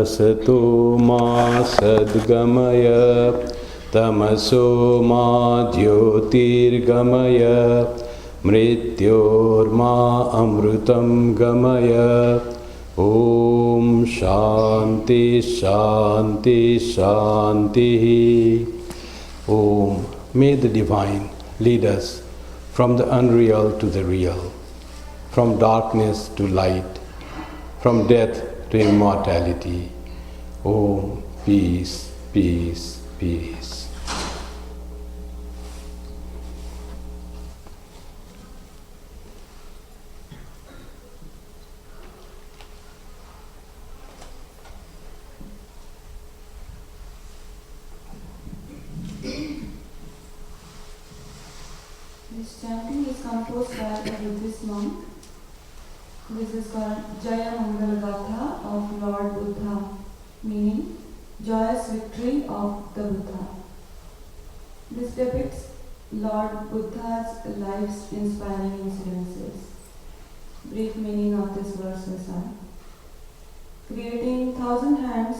असतो मा सद्गमय तमसो मा ज्योतिर्गमय मृत्योर्मा अमृतं गमय. Om Shanti Shanti Shanti. Om. May the Divine lead us from the unreal to the real, from darkness to light, from death to immortality. Om. Peace, peace, peace. This chanting is composed by a Buddhist monk. This is called Jaya Mangala Gatha of Lord Buddha, meaning joyous victory of the Buddha. This depicts Lord Buddha's life's inspiring incidences. Brief meaning of this verses are: creating 1,000 hands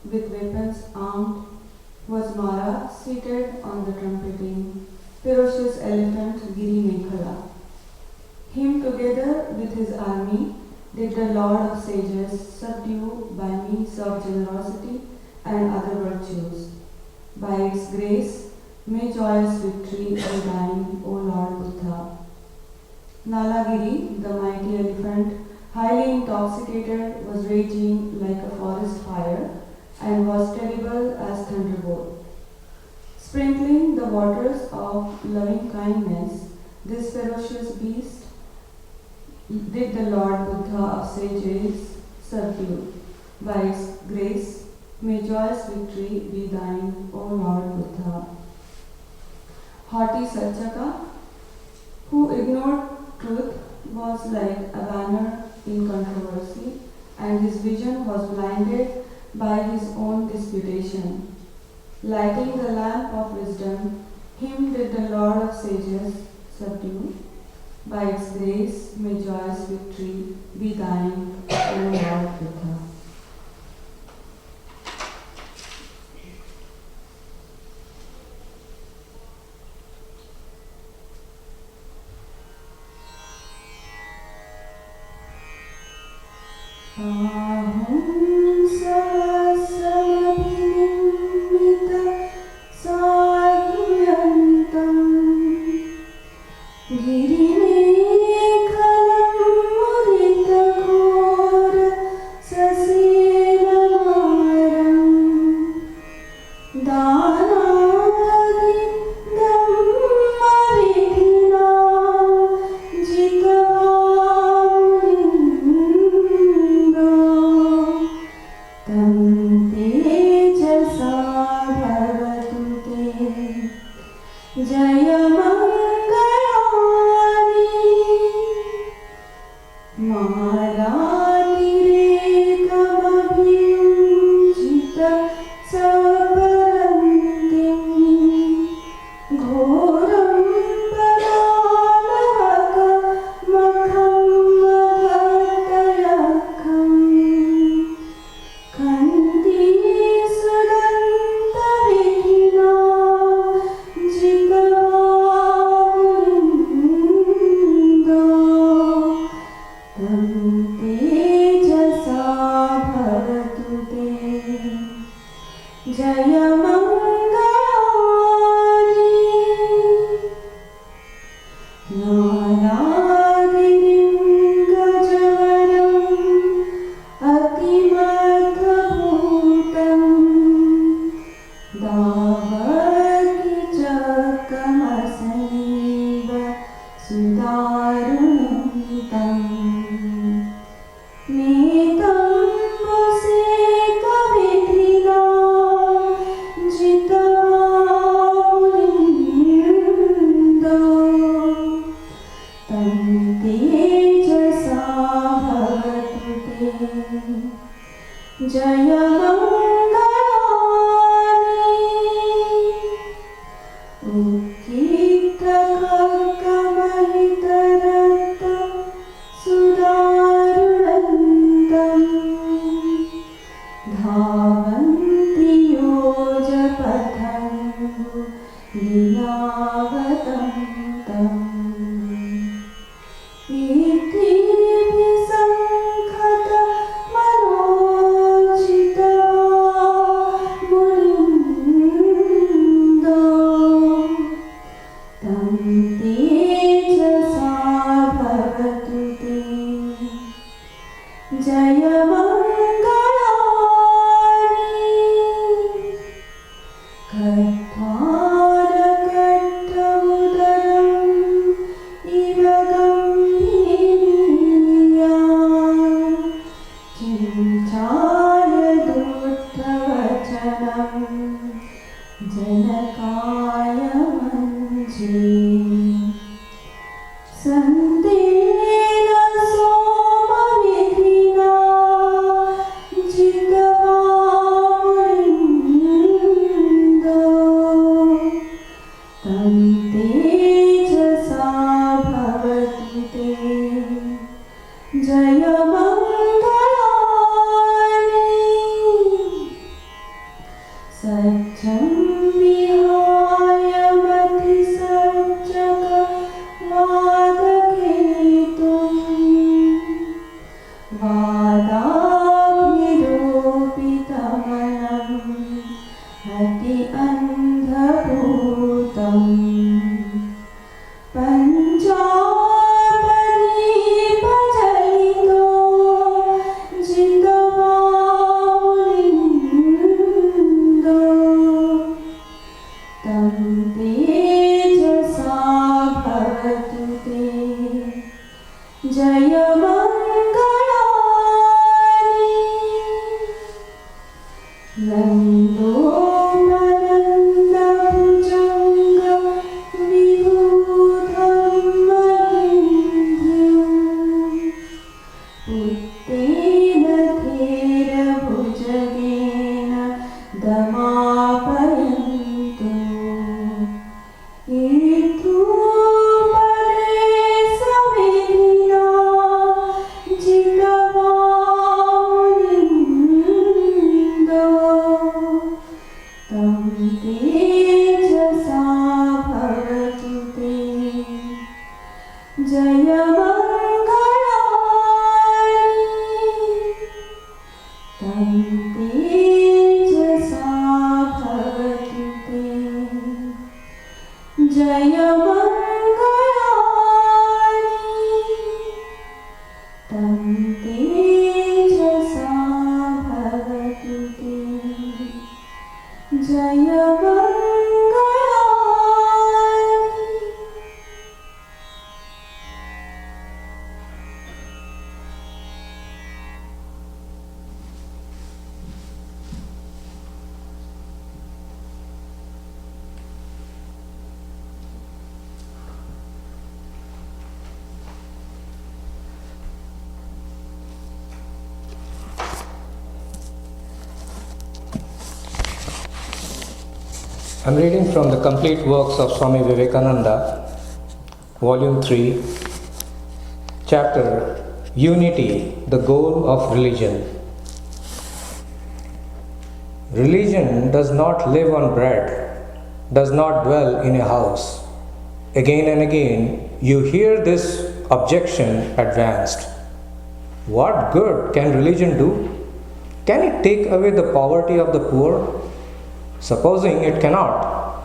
with weapons armed was Mara, seated on the trumpeting ferocious elephant Giri Mekhala. Him together with his army did the Lord of Sages subdue by means of generosity and other virtues. By its grace, may joyous victory be thine, O Lord Buddha. Nalagiri, the mighty elephant, highly intoxicated, was raging like a forest fire and was terrible as thunderbolt. Sprinkling the waters of loving kindness, this ferocious beast did the Lord Buddha of sages subdue. By its grace, may joyous victory be thine, O Lord Buddha. Haughty Satchaka, who ignored truth, was like a banner in controversy, and his vision was blinded by his own disputation. Lighting the lamp of wisdom, him did the Lord of sages subdue. By its grace, may joyous victory be thine, O Lord Buddha. Aham sasamabhinimita sadhuyantam girimekhalam muditaghora sasilamaram danadi dhammavidhinam jitavamurindo tam tejasa bhavatu te jaya mangalani Maratirekavabhyunjita saparantim ghoram padanavaka makham madhatayakam kanti sudantavihina jitavamurindo tam tejasa bhavatu te jaya mangalani naladinim gajavaram atimadbhutam davaki chakamasaniva sudaruntam Netam vasekavidhina jitavamurindo tam tejasa bhavatu te jaya mangalani ukita kalkamahitaratta sudarurantam पञ्चाय दुःखवचनं जनकाय मञ्चे सन्देन सोमविधिना जितवामुलिन्दो तं तेजसा भवतु ते जयमङ्गलानि सत्यं विहाय मतिसज्जकवादकेतुं वादाभिरोपितमनं हति अन्धभूतम् पञ्चापदीपचलितो जितवामुलिन्दो तं तेजसा भवतु ते जयमङ्गलानि नन्दोपनन्दभुजङ्गं विभूतं महीन्द्रं उत्तेन थेरभुजगेन दमापयन्तु ईर्तुपदेशविधिना जितवामुलिन्दो तं तेजसा भवतु ते जयमङ्गलानि तं तेजसा भवतु ते जयमङ्गलानि तं तेजसा भवतु ते जयमङ्गलानि। I'm reading from the complete works of Swami Vivekananda, Volume 3, Chapter Unity, the Goal of Religion. Religion does not live on bread, does not dwell in a house. Again and again, you hear this objection advanced. What good can religion do? Can it take away the poverty of the poor? Supposing it cannot,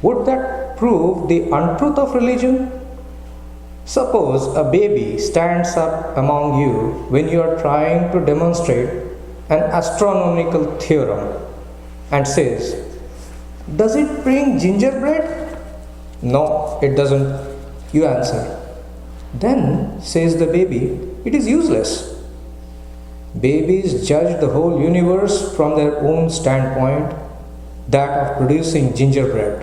would that prove the untruth of religion? Suppose a baby stands up among you when you are trying to demonstrate an astronomical theorem and says, "Does it bring gingerbread?" "No, it doesn't," you answer. Then says the baby, "It is useless." Babies judge the whole universe from their own standpoint, that of producing gingerbread,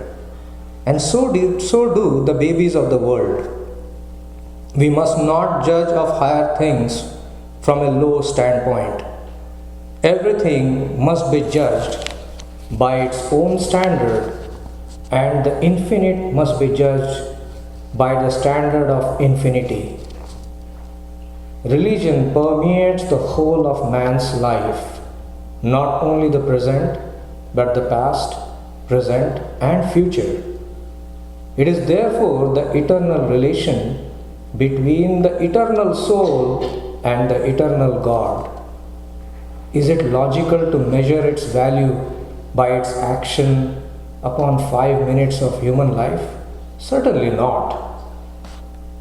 and so do the babies of the world. We must not judge of higher things from a low standpoint. Everything must be judged by its own standard, and the infinite must be judged by the standard of infinity. Religion permeates the whole of man's life, not only the present, but the past, present, and future. It is therefore the eternal relation between the eternal soul and the eternal God. Is it logical to measure its value by its action upon 5 minutes of human life? Certainly not.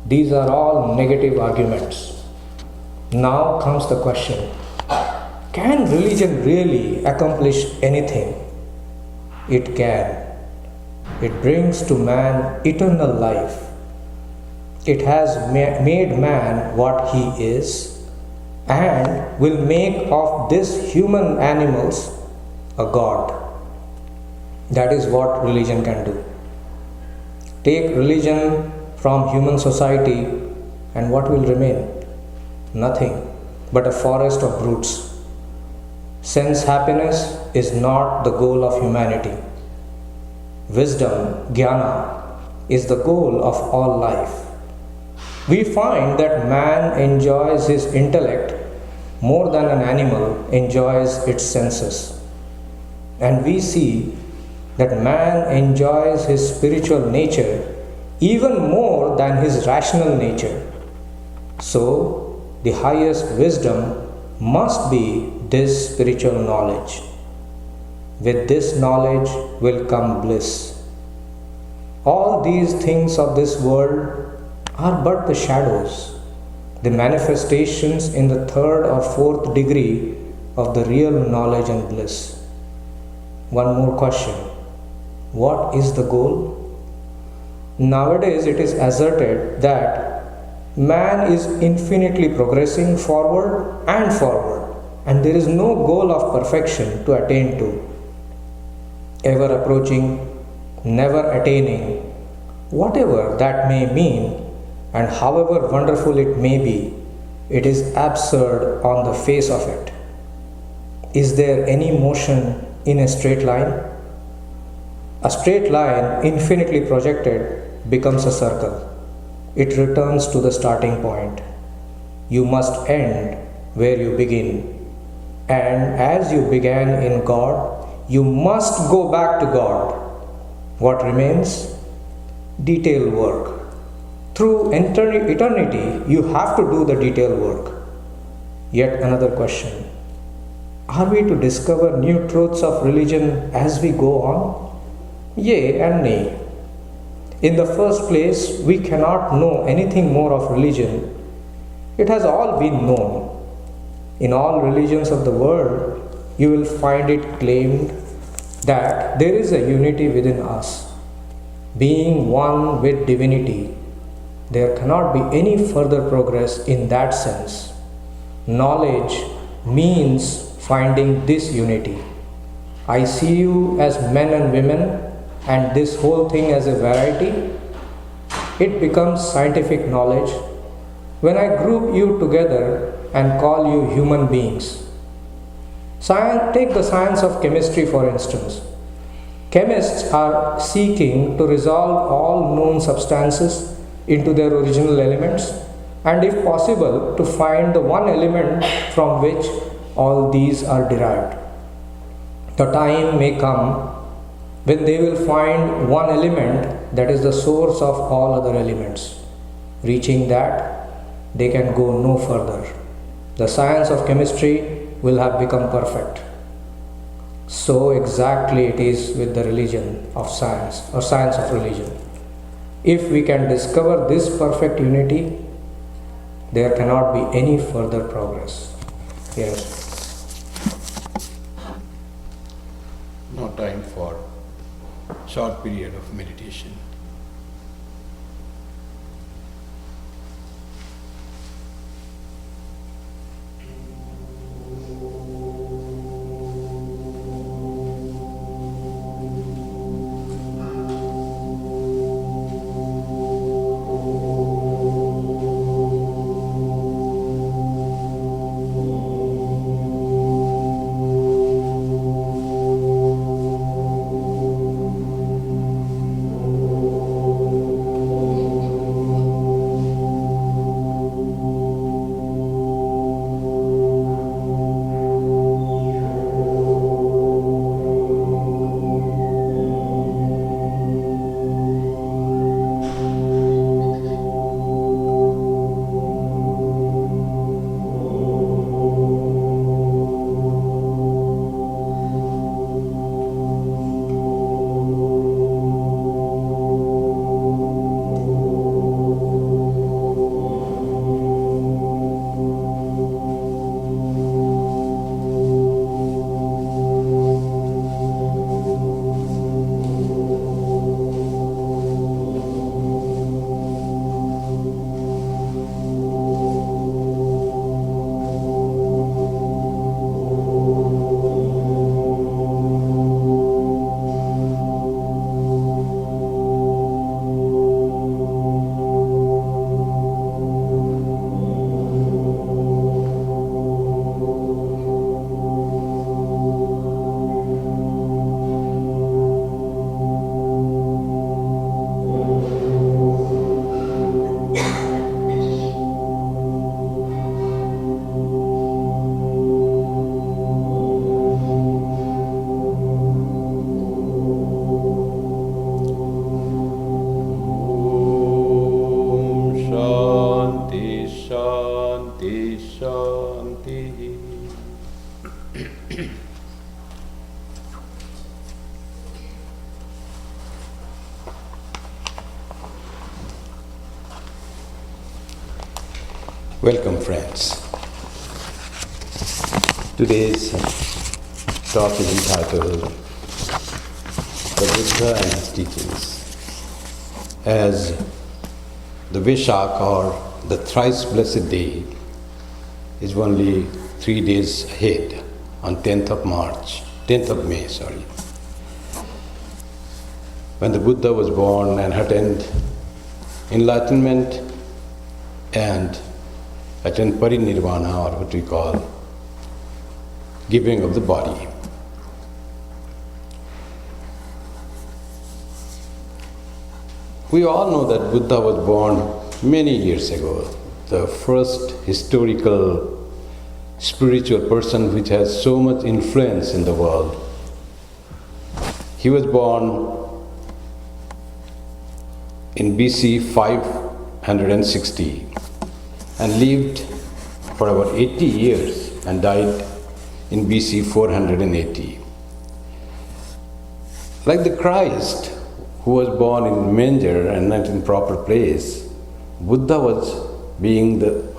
These are all negative arguments. Now comes the question, can religion really accomplish anything? It can. It brings to man eternal life. It has made man what he is. and will make of these human animals a god. That is what religion can do. Take religion from human society, and what will remain? Nothing but a forest of brutes. Sense happiness is not the goal of humanity. Wisdom, jnana, is the goal of all life. We find that man enjoys his intellect more than an animal enjoys its senses. And we see that man enjoys his spiritual nature even more than his rational nature. So, the highest wisdom must be this spiritual knowledge. With this knowledge will come bliss. All these things of this world are but the shadows, the manifestations in the third or fourth degree of the real knowledge and bliss. One more question. What is the goal? Nowadays it is asserted that man is infinitely progressing forward, and there is no goal of perfection to attain to. Ever approaching, never attaining, whatever that may mean, and however wonderful it may be, it is absurd on the face of it. Is there any motion in a straight line? A straight line, infinitely projected, becomes a circle. It returns to the starting point. You must end where you begin. And as you began in God, you must go back to God. What remains? Detailed work. Through eternity, you have to do the detailed work. Yet another question. Are we to discover new truths of religion as we go on? Yea and nay. In the first place, we cannot know anything more of religion. It has all been known. In all religions of the world, you will find it claimed that there is a unity within us. Being one with divinity, there cannot be any further progress in that sense. Knowledge means finding this unity. I see you as men and women, and this whole thing as a variety. It becomes scientific knowledge when I group you together and call you human beings. Take the science of chemistry for instance. Chemists are seeking to resolve all known substances into their original elements, and if possible, to find the one element from which all these are derived. The time may come when they will find one element that is the source of all other elements. Reaching that, they can go no further. The science of chemistry will have become perfect. So exactly it is with the religion of science or science of religion. If we can discover this perfect unity, there cannot be any further progress. Yes. No time for short period of meditation. Welcome, friends. Today's talk is entitled The Buddha and His Teachings. As the Vishak, or the thrice blessed day, is only 3 days ahead, on 10th of May, when the Buddha was born and attained enlightenment and attained parinirvana, or what we call giving of the body. We all know that Buddha was born many years ago, the first historical spiritual person which has so much influence in the world. He was born in BC 560 and lived for about 80 years and died in BC 480. Like the Christ, who was born in manger and not in proper place, Buddha was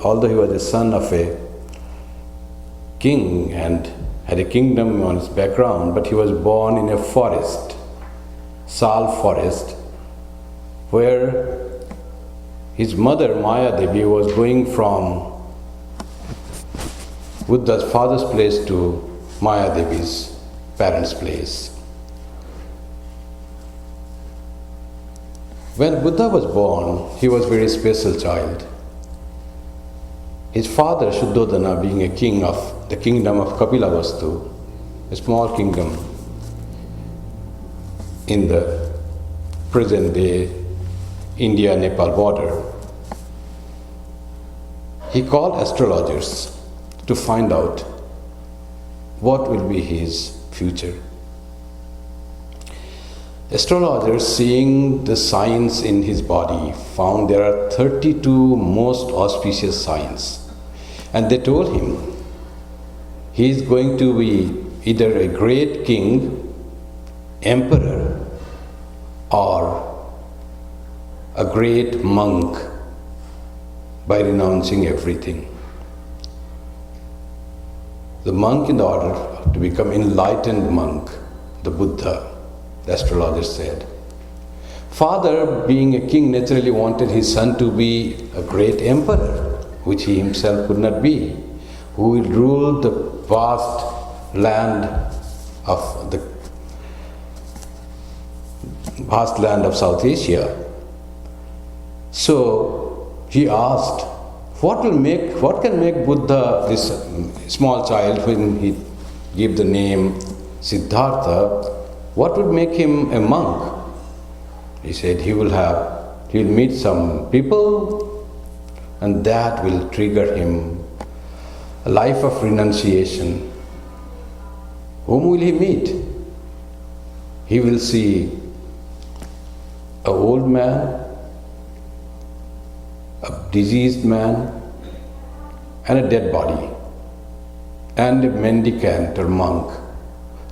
although he was the son of a king and had a kingdom on his background, but he was born in a forest, sal forest, where his mother Maya Devi was going from Buddha's father's place to Maya Devi's parents' place. When Buddha was born, he was a very special child. His father, Shuddhodana, being a king of the kingdom of Kapilavastu, a small kingdom in the present-day India-Nepal border, he called astrologers to find out what will be his future. Astrologers, seeing the signs in his body, found there are 32 most auspicious signs. And they told him he is going to be either a great king, emperor, or a great monk by renouncing everything. The monk in the order to become enlightened monk, the Buddha, the astrologers said. Father, being a king, naturally wanted his son to be a great emperor, which he himself could not be, who will rule the vast land of South Asia. So he asked, what can make Buddha, this small child, when he gave the name Siddhartha, what would make him a monk? He said he will meet some people, and that will trigger him a life of renunciation. Whom will he meet? He will see an old man, a diseased man, and a dead body, and a mendicant or monk.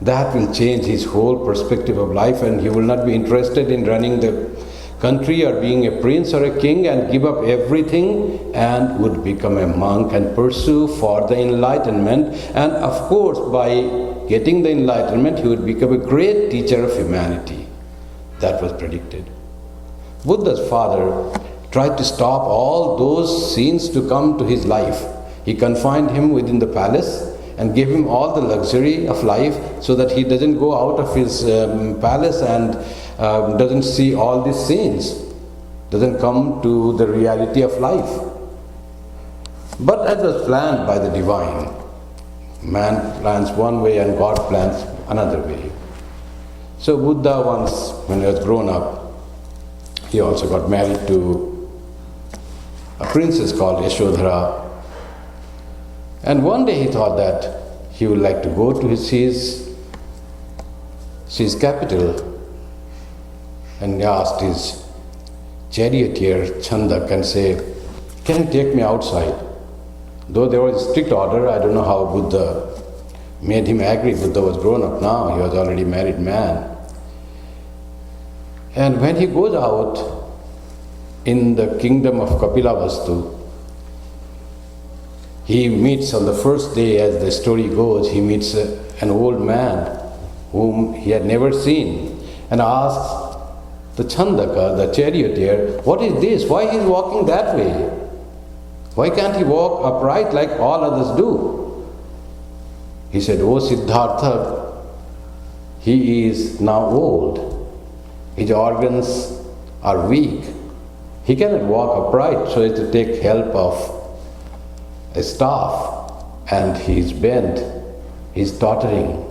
That will change his whole perspective of life, and he will not be interested in running the country or being a prince or a king, and give up everything and would become a monk and pursue for the enlightenment. And of course, by getting the enlightenment, he would become a great teacher of humanity. That was predicted. Buddha's father tried to stop all those scenes to come to his life. He confined him within the palace and gave him all the luxury of life, so that he doesn't go out of his palace and doesn't see all these scenes, doesn't come to the reality of life. But as was planned by the divine, man plans one way and God plans another way. So Buddha once, when he was grown up, he also got married to a princess called Yashodhara. And one day he thought that he would like to go to his capital, and he asked his charioteer Chandak and say, "Can you take me outside?" Though there was a strict order, I don't know how Buddha made him agree. Buddha was grown up now, he was already married man. And when he goes out in the kingdom of Kapilavastu, he meets on the first day, as the story goes, he meets an old man whom he had never seen and asks the Chandaka, the charioteer, what is this? Why he is walking that way? Why can't he walk upright like all others do? He said, "Oh Siddhartha, he is now old. His organs are weak. He cannot walk upright so as to take help of a staff, and he is bent, he is tottering."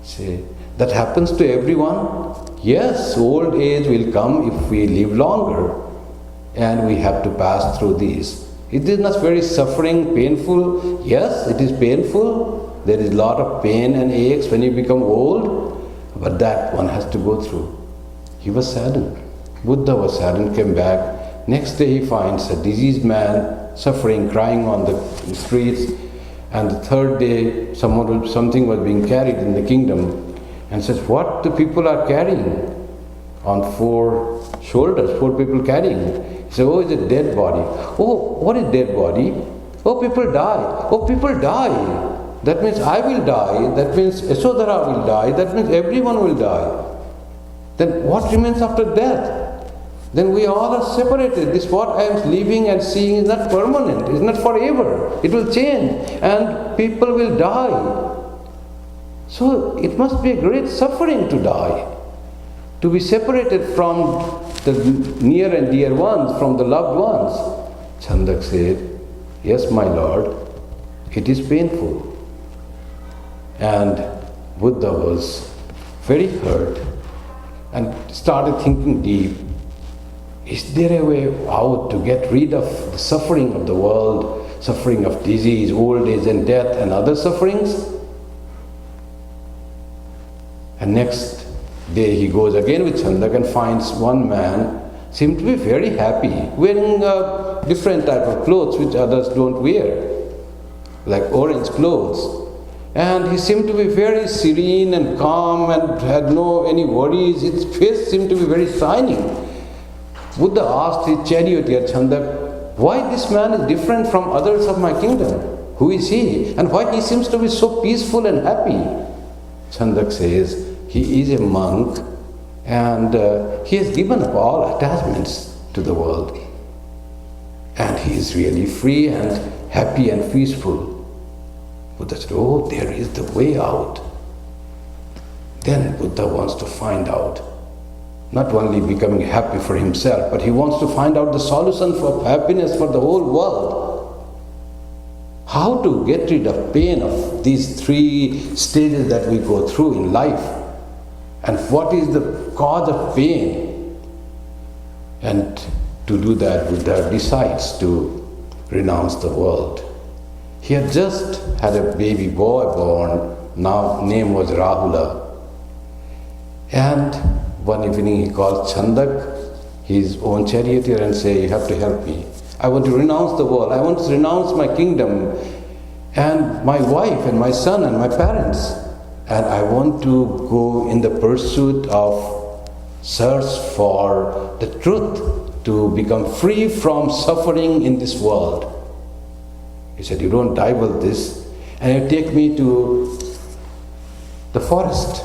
See, that happens to everyone. Yes, old age will come if we live longer, and we have to pass through these. It is not very suffering, painful. Yes, it is painful. There is a lot of pain and aches when you become old, but that one has to go through. He was saddened. Buddha was saddened, came back. Next day he finds a diseased man suffering, crying on the streets. And the third day something was being carried in the kingdom, and says, "What the people are carrying on 4 shoulders, 4 people carrying?" He said, "Oh, it's a dead body." "Oh, what is dead body?" "Oh, people die." "Oh, people die. That means I will die. That means Yasodhara will die. That means everyone will die. Then what remains after death? Then we all are separated. This what I am living and seeing is not permanent. It's not forever. It will change and people will die. So it must be a great suffering to die, to be separated from the near and dear ones, from the loved ones." Chandak said, "Yes, my lord, it is painful." And Buddha was very hurt and started thinking deep. Is there a way out to get rid of the suffering of the world, suffering of disease, old age and death and other sufferings? And next day he goes again with Chandak and finds one man seemed to be very happy, wearing a different type of clothes which others don't wear, like orange clothes. And he seemed to be very serene and calm and had no any worries. His face seemed to be very shining. Buddha asked his charioteer Chandak, "Why this man is different from others of my kingdom? Who is he? And why he seems to be so peaceful and happy?" Chandak says, "He is a monk and he has given up all attachments to the world. And he is really free and happy and peaceful." Buddha said, "Oh, there is the way out." Then Buddha wants to find out, not only becoming happy for himself, but he wants to find out the solution for happiness for the whole world. How to get rid of pain of these 3 stages that we go through in life, and what is the cause of pain. And to do that, Buddha decides to renounce the world. He had just had a baby boy born, now name was Rahula. And one evening he calls Chandak, his own charioteer, and say, "You have to help me. I want to renounce the world. I want to renounce my kingdom and my wife and my son and my parents. And I want to go in the pursuit of search for the truth, to become free from suffering in this world." He said, "You don't divulge this, and you take me to the forest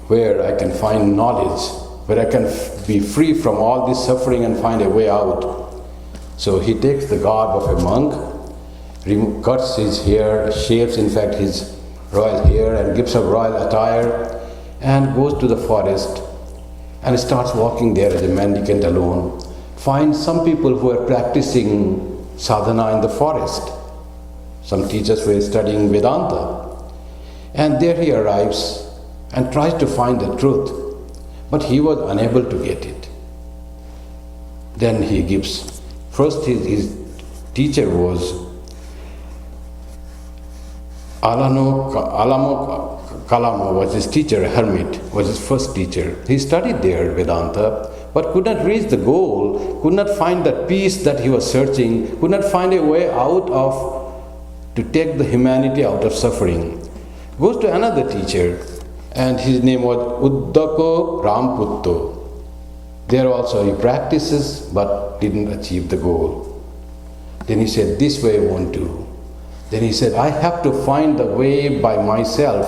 where I can find knowledge, where I can be free from all this suffering and find a way out." So he takes the garb of a monk, cuts his hair, shaves in fact his royal hair and gives a royal attire, and goes to the forest and starts walking there as a mendicant alone. Finds some people who are practicing sadhana in the forest. Some teachers were studying Vedanta. And there he arrives and tries to find the truth, but he was unable to get it. Then he gives, first his teacher was Alamo Kalamo was his teacher, a hermit, was his first teacher. He studied there Vedanta, but could not reach the goal, could not find that peace that he was searching, could not find a way out of to take the humanity out of suffering, goes to another teacher, and his name was Uddako Ramputto. There also he practices but didn't achieve the goal. Then he said, this way I won't do. Then he said, I have to find the way by myself.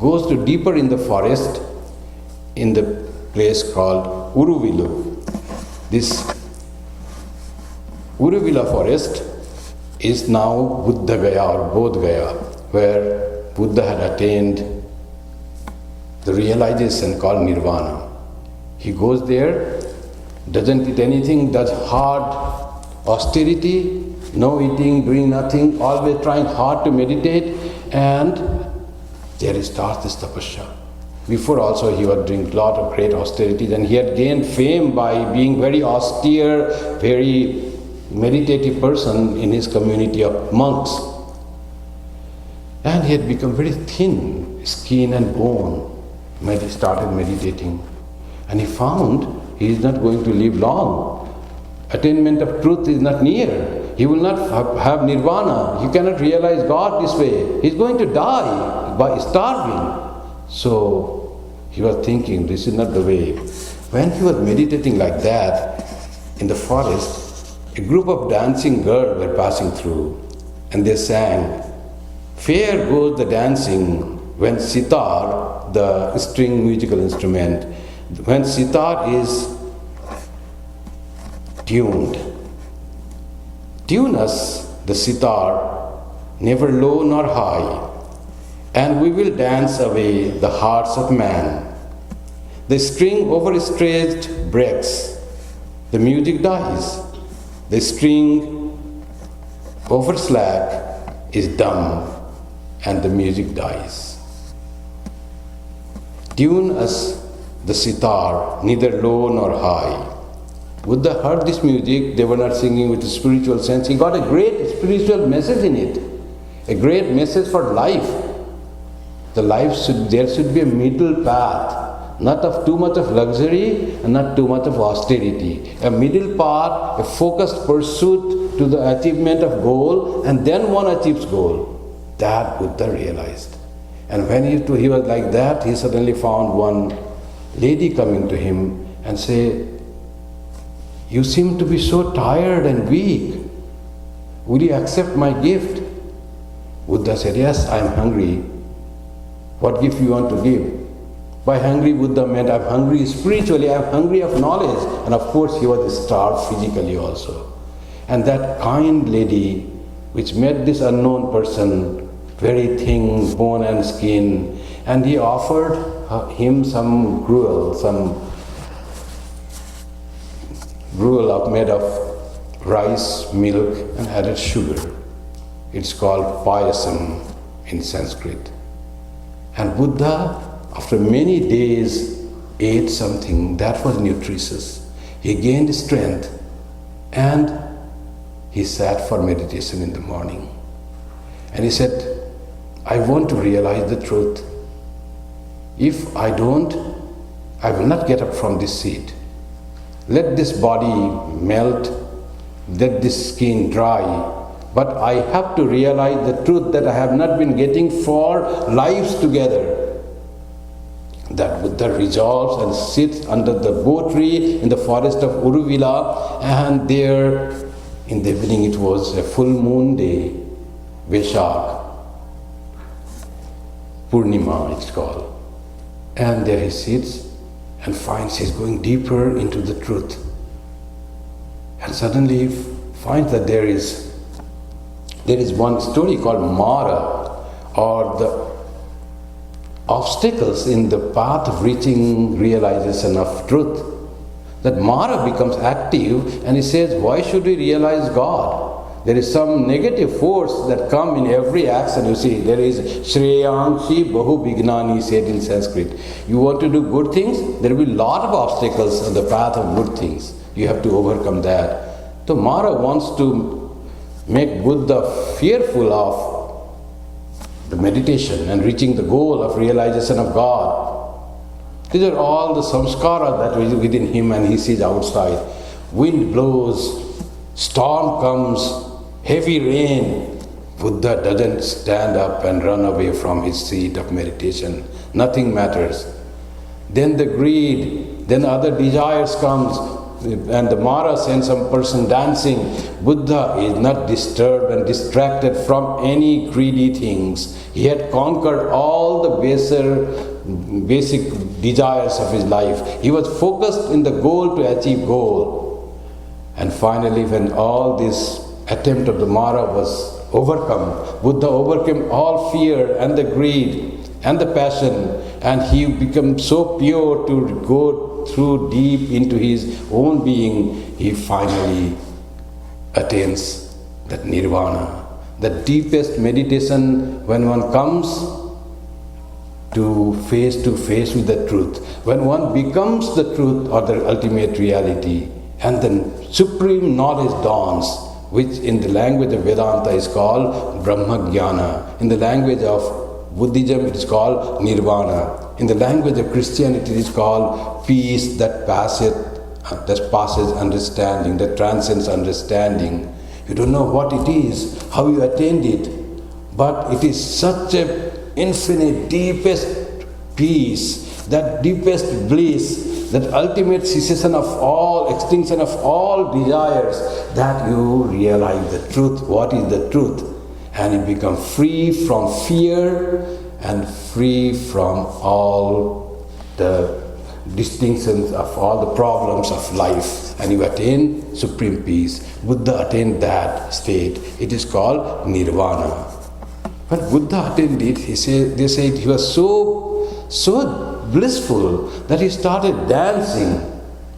Goes to deeper in the forest, in the place called Uruvilu. This Uruvila forest is now Buddha Gaya or Bodh Gaya, where Buddha had attained the realization called Nirvana. He goes there, doesn't eat anything, does hard austerity, no eating, doing nothing, always trying hard to meditate, and there he starts this tapasya. Before also he was doing a lot of great austerities, and he had gained fame by being very austere, very meditative person in his community of monks. And he had become very thin, skin and bone, when he started meditating. And he found he is not going to live long. Attainment of truth is not near. He will not have nirvana. He cannot realize God this way. He is going to die by starving. So he was thinking, this is not the way. When he was meditating like that in the forest, a group of dancing girls were passing through, and they sang, "Fair goes the dancing when sitar," the string musical instrument, when sitar is tuned. Tune us, the sitar, never low nor high, and we will dance away the hearts of man. The string overstretched breaks, the music dies. The string overslack is dumb, and the music dies. Tune us, the sitar, neither low nor high. Buddha heard this music, they were not singing with a spiritual sense. He got a great spiritual message in it, a great message for life. There should be a middle path, not of too much of luxury and not too much of austerity. A middle path, a focused pursuit to the achievement of goal, and then one achieves goal. That Buddha realized. And when he was like that, he suddenly found one lady coming to him and say, "You seem to be so tired and weak. Will you accept my gift?" Buddha said, "Yes, I am hungry. What gift you want to give?" By hungry, Buddha meant I'm hungry spiritually, I'm hungry of knowledge. And of course, he was starved physically also. And that kind lady, which met this unknown person, very thin, bone and skin, and he offered him some gruel made of rice, milk, and added sugar. It's called payasam in Sanskrit. And Buddha, after many days, ate something that was nutritious. He gained strength, and he sat for meditation in the morning. And he said, "I want to realize the truth. If I don't, I will not get up from this seat. Let this body melt, let this skin dry, but I have to realize the truth that I have not been getting for lives together." That Buddha resolves and sits under the bo tree in the forest of Uruvila, and there in the evening, it was a full moon day, Vaishak, Purnima it's called. And there he sits and finds he's going deeper into the truth. And suddenly he finds that there is one story called Mara, or the obstacles in the path of reaching realization of truth. That Mara becomes active, and he says, why should we realize God? There is some negative force that comes in every action. You see, there is Shreyanshi Bahu Vignani said in Sanskrit. You want to do good things, there will be a lot of obstacles on the path of good things. You have to overcome that. So Mara wants to make Buddha fearful of the meditation and reaching the goal of realization of God. These are all the samskara that is within him, and he sees outside. Wind blows, storm comes, heavy rain, Buddha doesn't stand up and run away from his seat of meditation. Nothing matters. Then the greed, then other desires comes, and the Mara sends some person dancing. Buddha is not disturbed and distracted from any greedy things. He had conquered all the basic desires of his life. He was focused in the goal to achieve goal. And finally, when all this attempt of the Mara was overcome, Buddha overcame all fear and the greed and the passion, and he became so pure to go through deep into his own being. He finally attains that nirvana, the deepest meditation when one comes to face with the truth, when one becomes the truth or the ultimate reality, and then supreme knowledge dawns, which in the language of Vedanta is called Brahma Jnana. In the language of Buddhism it is called Nirvana. In the language of Christianity it is called peace that passes understanding, that transcends understanding. You don't know what it is, how you attained it, but it is such a infinite, deepest peace, that deepest bliss, that ultimate cessation of all, extinction of all desires, that you realize the truth, what is the truth, and you become free from fear and free from all the distinctions of all the problems of life, and you attain supreme peace. Buddha attained that state. It is called nirvana. When Buddha attained it, they said he was so blissful that he started dancing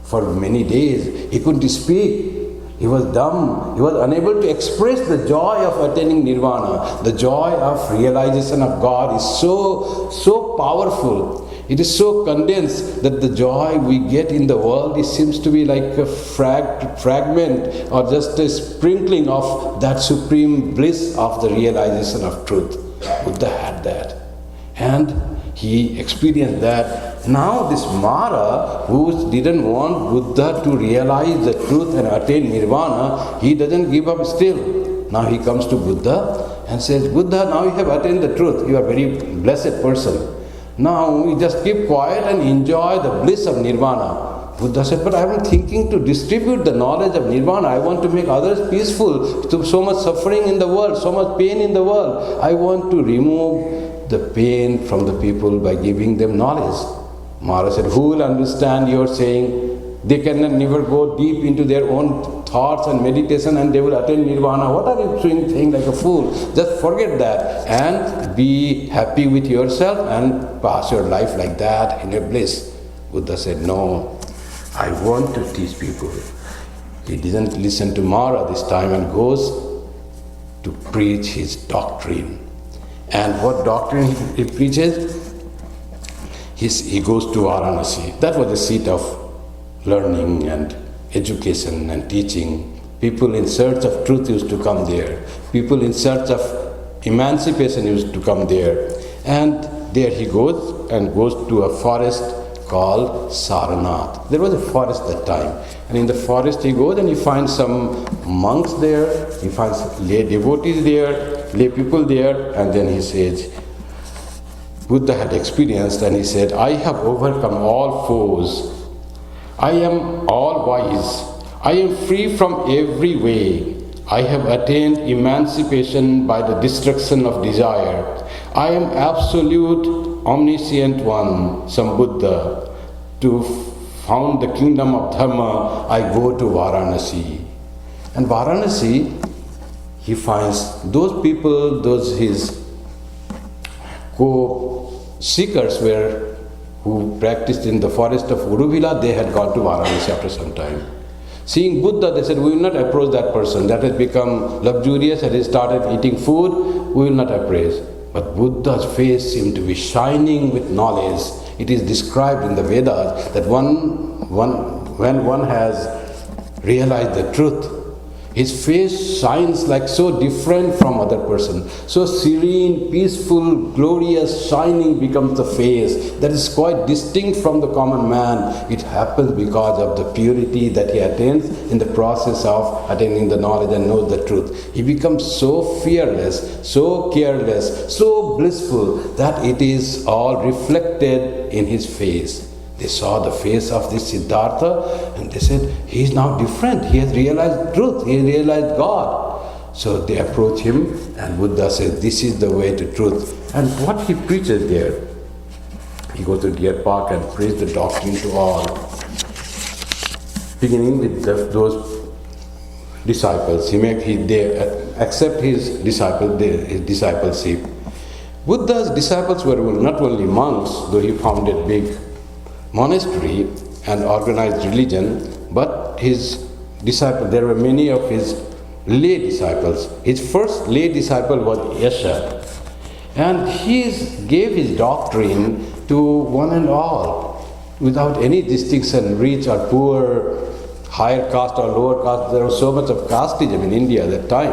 for many days. He couldn't speak. He was dumb. He was unable to express the joy of attaining nirvana. The joy of realization of God is so powerful. It is so condensed that the joy we get in the world, it seems to be like a fragment or just a sprinkling of that supreme bliss of the realization of truth. Buddha had that. And he experienced that. Now this Mara, who didn't want Buddha to realize the truth and attain nirvana, he doesn't give up still. Now he comes to Buddha and says, Buddha, now you have attained the truth. You are a very blessed person. Now you just keep quiet and enjoy the bliss of nirvana. Buddha said, but I am thinking to distribute the knowledge of nirvana. I want to make others peaceful. So much suffering in the world, so much pain in the world. I want to remove the pain from the people by giving them knowledge. Mara said, who will understand your saying? They can never go deep into their own thoughts and meditation and they will attain nirvana. What are you saying like a fool? Just forget that and be happy with yourself and pass your life like that in a bliss. Buddha said, no, I want to teach people. He didn't listen to Mara this time and goes to preach his doctrine. And what doctrine he preaches? He goes to Varanasi. That was the seat of learning and education and teaching. People in search of truth used to come there. People in search of emancipation used to come there. And there he goes to a forest called Sarnath. There was a forest that time. And in the forest he goes and he finds some monks there. He finds lay devotees there, lay people there. And then he says, Buddha had experienced and he said, I have overcome all foes. I am all wise. I am free from every way. I have attained emancipation by the destruction of desire. I am absolute omniscient one, some Buddha. To found the kingdom of Dharma, I go to Varanasi. And Varanasi, he finds those people, his co-seekers who practiced in the forest of Uruvela, they had gone to Varanasi after some time. Seeing Buddha, they said, we will not approach that person. That has become luxurious and he started eating food, we will not approach. But Buddha's face seemed to be shining with knowledge. It is described in the Vedas that when one has realized the truth, His face shines like so different from other person. So serene, peaceful, glorious, shining becomes the face. That is quite distinct from the common man. It happens because of the purity that he attains in the process of attaining the knowledge and knows the truth. He becomes so fearless, so careless, so blissful that it is all reflected in his face. They saw the face of this Siddhartha and they said, he is now different. He has realized truth. He has realized God. So they approach him and Buddha says, this is the way to truth. And what he preaches there, he goes to Deer Park and preaches the doctrine to all. Beginning with those disciples. They accept his discipleship. Buddha's disciples were not only monks, though he founded big monastery and organized religion, but his disciples, there were many of his lay disciples. His first lay disciple was Yasha, and he gave his doctrine to one and all without any distinction, rich or poor, higher caste or lower caste. There was so much of casteism in India at that time,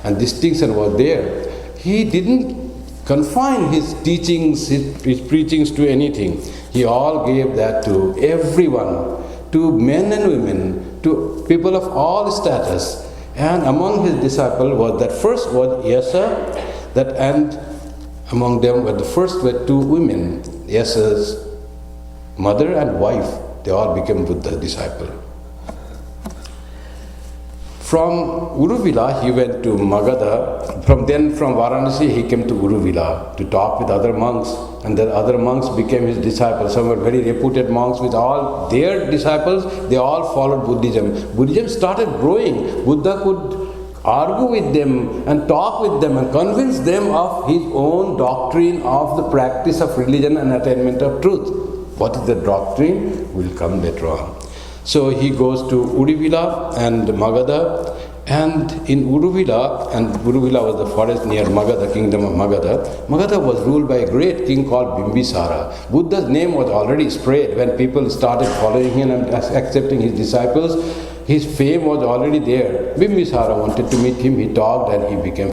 and distinction was there. He didn't confine his teachings, his preachings to anything. He all gave that to everyone, to men and women, to people of all status. And among his disciples was that first was Yasa, and among them were the first were two women, Yasa's mother and wife. They all became Buddha's disciples. From Uruvela, he went to Magadha. From Varanasi, he came to Uruvela to talk with other monks. And the other monks became his disciples. Some were very reputed monks with all their disciples. They all followed Buddhism. Buddhism started growing. Buddha could argue with them and talk with them and convince them of his own doctrine of the practice of religion and attainment of truth. What is the doctrine? Will come later on. So he goes to Uruvela and Magadha, and in Uruvela was the forest near Magadha, kingdom of Magadha. Magadha was ruled by a great king called Bimbisara. Buddha's name was already spread when people started following him and accepting his disciples. His fame was already there. Bimbisara wanted to meet him. He talked and he became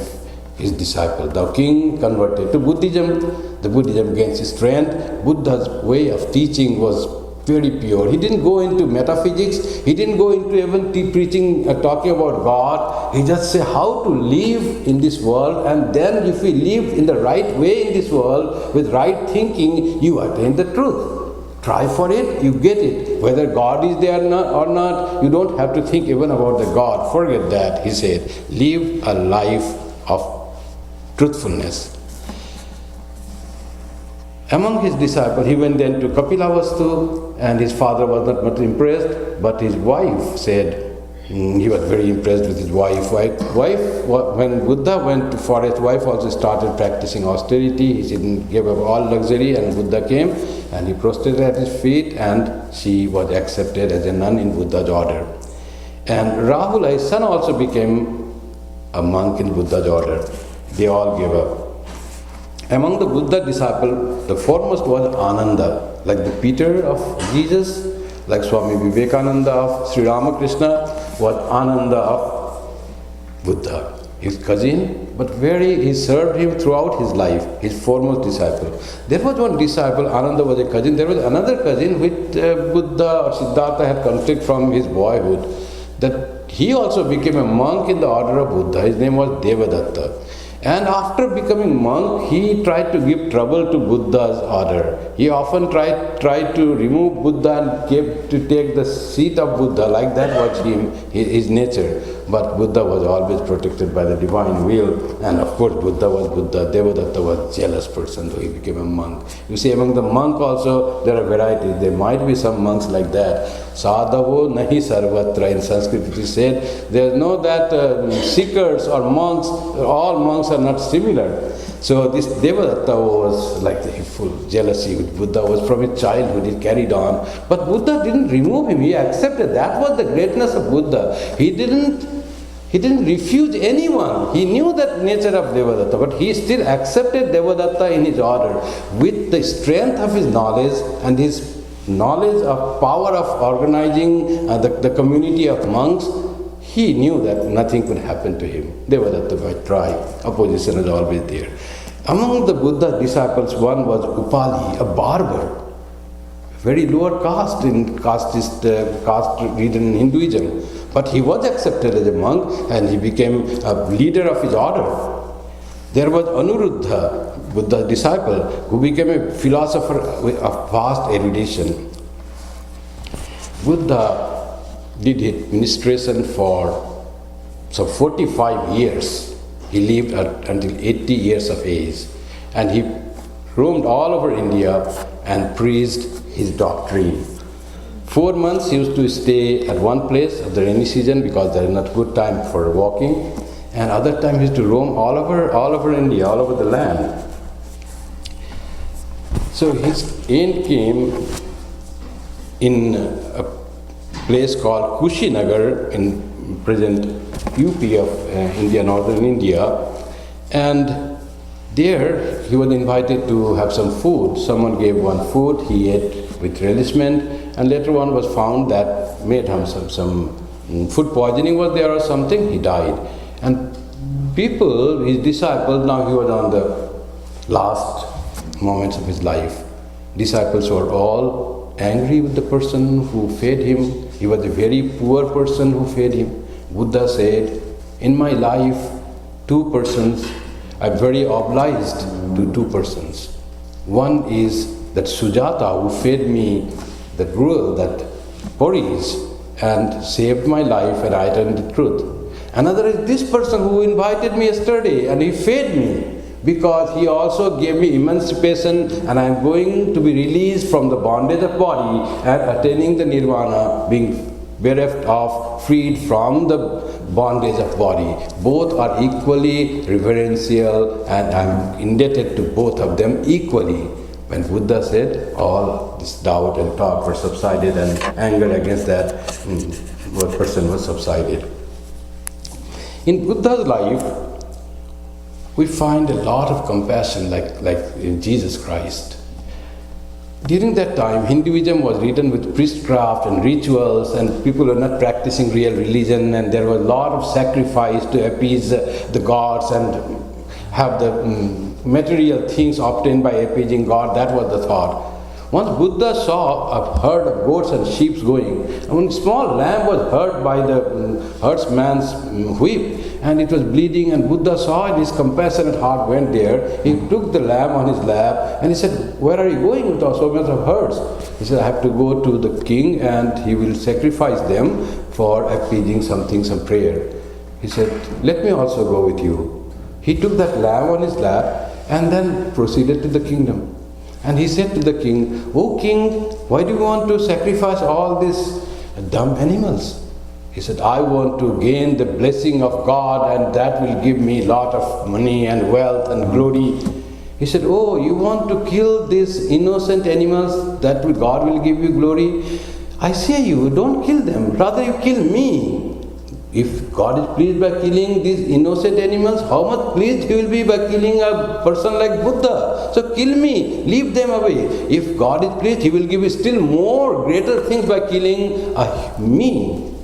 his disciple. The king converted to Buddhism. The Buddhism gained strength. Buddha's way of teaching was very pure. He didn't go into metaphysics. He didn't go into even preaching, talking about God. He just said how to live in this world, and then if we live in the right way in this world, with right thinking, you attain the truth. Try for it, you get it. Whether God is there or not, you don't have to think even about the God. Forget that, he said. Live a life of truthfulness. Among his disciples, he went then to Kapilavastu, and his father was not much impressed, but his wife said, he was very impressed with his wife. When Buddha went to forest, wife also started practicing austerity. He didn't give up all luxury, and Buddha came and he prostrated at his feet, and she was accepted as a nun in Buddha's order. And Rahula, his son, also became a monk in Buddha's order. They all gave up. Among the Buddha disciples, the foremost was Ananda, like the Peter of Jesus, like Swami Vivekananda of Sri Ramakrishna, was Ananda of Buddha, his cousin, but he served him throughout his life, his foremost disciple. There was one disciple, Ananda was a cousin. There was another cousin which Buddha or Siddhartha had conflict from his boyhood, that he also became a monk in the order of Buddha. His name was Devadatta. And after becoming monk, he tried to give trouble to Buddha's order. He often tried to remove Buddha and to take the seat of Buddha. Like that was his nature. But Buddha was always protected by the divine will. And of course, Buddha was Buddha. Devadatta was a jealous person, so he became a monk. You see, among the monk also, there are varieties. There might be some monks like that. Sadhavo nahi sarvatra, in Sanskrit it is said. There is no that seekers or monks, all monks are not similar. So this Devadatta was like the full jealousy with Buddha was from his childhood, he carried on. But Buddha didn't remove him, he accepted. That was the greatness of Buddha. He didn't refuse anyone. He knew that nature of Devadatta, but he still accepted Devadatta in his order. With the strength of his knowledge and his knowledge of power of organizing the community of monks, he knew that nothing could happen to him. Devadatta might try, opposition is always there. Among the Buddha disciples, one was Upali, a barber, very lower caste in caste-ridden Hinduism. But he was accepted as a monk and he became a leader of his order. There was Anuruddha, Buddha's disciple, who became a philosopher of vast erudition. Buddha did his administration for some 45 years. He lived until 80 years of age. And he roamed all over India and preached his doctrine. 4 months he used to stay at one place at the rainy season because there is not good time for walking. And other time he used to roam all over India, all over the land. So his end came in a place called Kushinagar in present UP of India, northern India. And there he was invited to have some food. Someone gave one food, he ate with relishment, and later on was found that made him some food poisoning was there or something, he died. And people, his disciples, now he was on the last moments of his life. Disciples were all angry with the person who fed him. He was a very poor person who fed him. Buddha said, in my life, 2 persons, I'm very obliged to 2 persons. One is that Sujata who fed me the gruel, that porridge, and saved my life and I turned the truth. Another is this person who invited me yesterday and he fed me because he also gave me emancipation and I am going to be released from the bondage of body and attaining the nirvana, being bereft of, freed from the bondage of body. Both are equally reverential and I am indebted to both of them equally. When Buddha said, all this doubt and talk were subsided and anger against that person was subsided. In Buddha's life, we find a lot of compassion like in Jesus Christ. During that time, Hinduism was ridden with priestcraft and rituals and people were not practicing real religion and there was a lot of sacrifice to appease the gods and have the material things obtained by appeasing God. That was the thought. Once Buddha saw a herd of goats and sheep going, and one small lamb was hurt by the herdsman's whip, and it was bleeding, and Buddha saw it, his compassionate heart went there. He took the lamb on his lap, and he said, where are you going with so many of herds? He said, I have to go to the king, and he will sacrifice them for appeasing some prayer. He said, let me also go with you. He took that lamb on his lap, and then proceeded to the kingdom. And he said to the king, O king, why do you want to sacrifice all these dumb animals? He said, I want to gain the blessing of God and that will give me a lot of money and wealth and glory. He said, oh, you want to kill these innocent animals that God will give you glory? I say you, don't kill them, rather you kill me. If God is pleased by killing these innocent animals, how much pleased He will be by killing a person like Buddha? So kill me, leave them away. If God is pleased, He will give you still more greater things by killing me.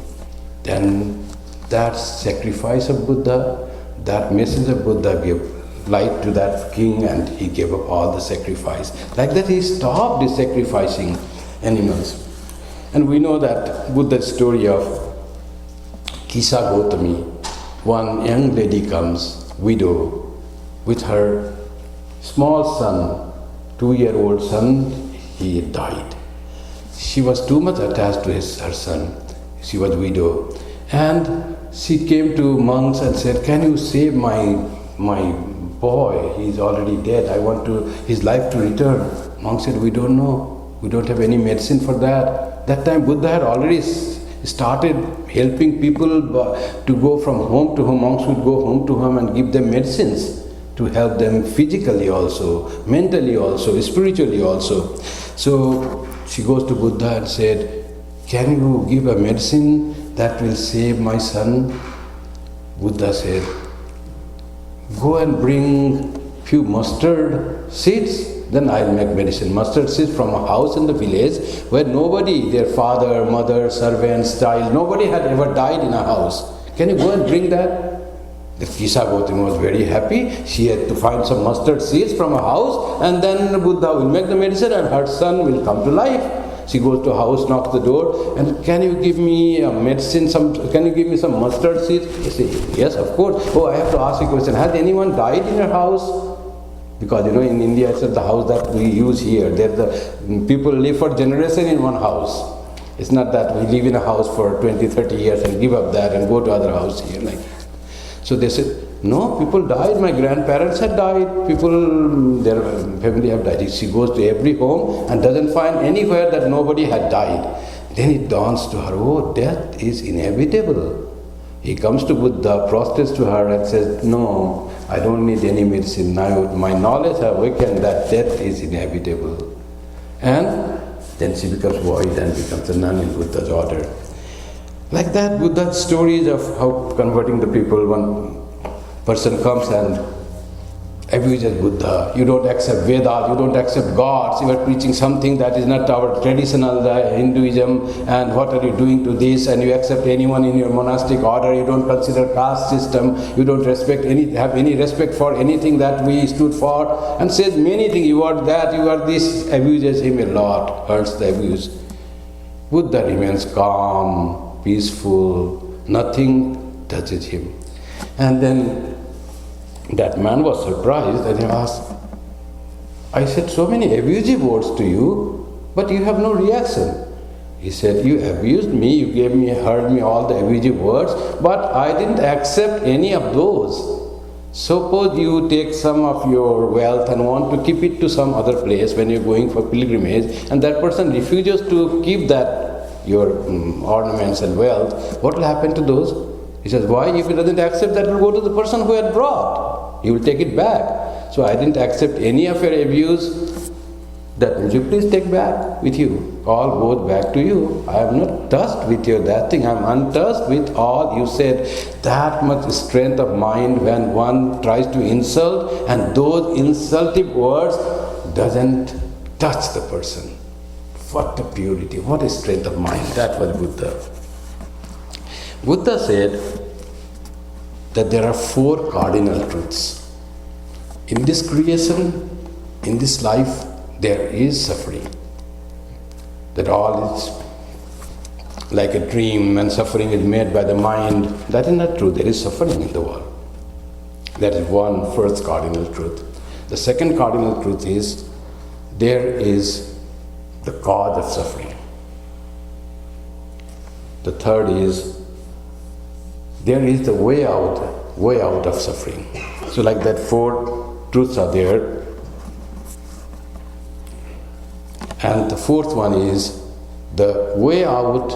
Then that sacrifice of Buddha, that message of Buddha gave light to that king and he gave up all the sacrifice. Like that he stopped his sacrificing animals. And we know that Buddha's story of Kisa Gotami, one young lady comes, widow, with her small son, 2-year-old son, he died. She was too much attached to her son. She was widow. And she came to monks and said, can you save my boy? He is already dead. I want his life to return. Monks said, we don't know. We don't have any medicine for that. That time Buddha had already started helping people to go from home to home. Monks would go home to home and give them medicines to help them physically also, mentally also, spiritually also. So she goes to Buddha and said, can you give a medicine that will save my son? Buddha said, go and bring few mustard seeds, then I'll make medicine. Mustard seeds from a house in the village where nobody, their father, mother, servants, child, nobody had ever died in a house. Can you go and bring that? The Kisa Gautami was very happy. She had to find some mustard seeds from a house, and then Buddha will make the medicine and her son will come to life. She goes to a house, knocks the door, and can you give me a medicine, can you give me some mustard seeds? He says, yes, of course. Oh, I have to ask you a question. Has anyone died in your house? Because in India, it's the house that we use here. The people live for generation in one house. It's not that we live in a house for 20, 30 years and give up that and go to other house here like that. So they said, no, people died. My grandparents had died. People, their family have died. She goes to every home and doesn't find anywhere that nobody had died. Then it dawns to her, oh, death is inevitable. He comes to Buddha, prostrates to her and says, no, I don't need any medicine. Now my knowledge has awakened that death is inevitable. And then she becomes void and becomes a nun in Buddha's order. Like that, Buddha's stories of how converting the people, one person comes and abuses Buddha. You don't accept Vedas, you don't accept gods, you are preaching something that is not our traditional Hinduism, and what are you doing to this? And you accept anyone in your monastic order, you don't consider caste system, you don't have any respect for anything that we stood for, and says many things, you are that, you are this, abuses him a lot, hurts the abuse. Buddha remains calm, peaceful, nothing touches him. And then that man was surprised and he asked, I said so many abusive words to you, but you have no reaction. He said, you abused me, you heard me all the abusive words, but I didn't accept any of those. Suppose you take some of your wealth and want to keep it to some other place when you're going for pilgrimage, and that person refuses to keep that your ornaments and wealth, what will happen to those? He says, why? If he doesn't accept, that will go to the person who had brought. He will take it back. So I didn't accept any of your abuse. That will you please take back with you. All goes back to you. I am not touched with your that thing. I am untouched with all you said. That much strength of mind when one tries to insult, and those insultive words doesn't touch the person. What a purity, what a strength of mind. That was Buddha. Buddha said that there are 4 cardinal truths. In this creation, in this life, there is suffering. That all is like a dream and suffering is made by the mind. That is not true. There is suffering in the world. That is one first cardinal truth. The second cardinal truth is there is the cause of suffering. The third is there is the way out of suffering. So like that 4 truths are there. And the fourth one is the way out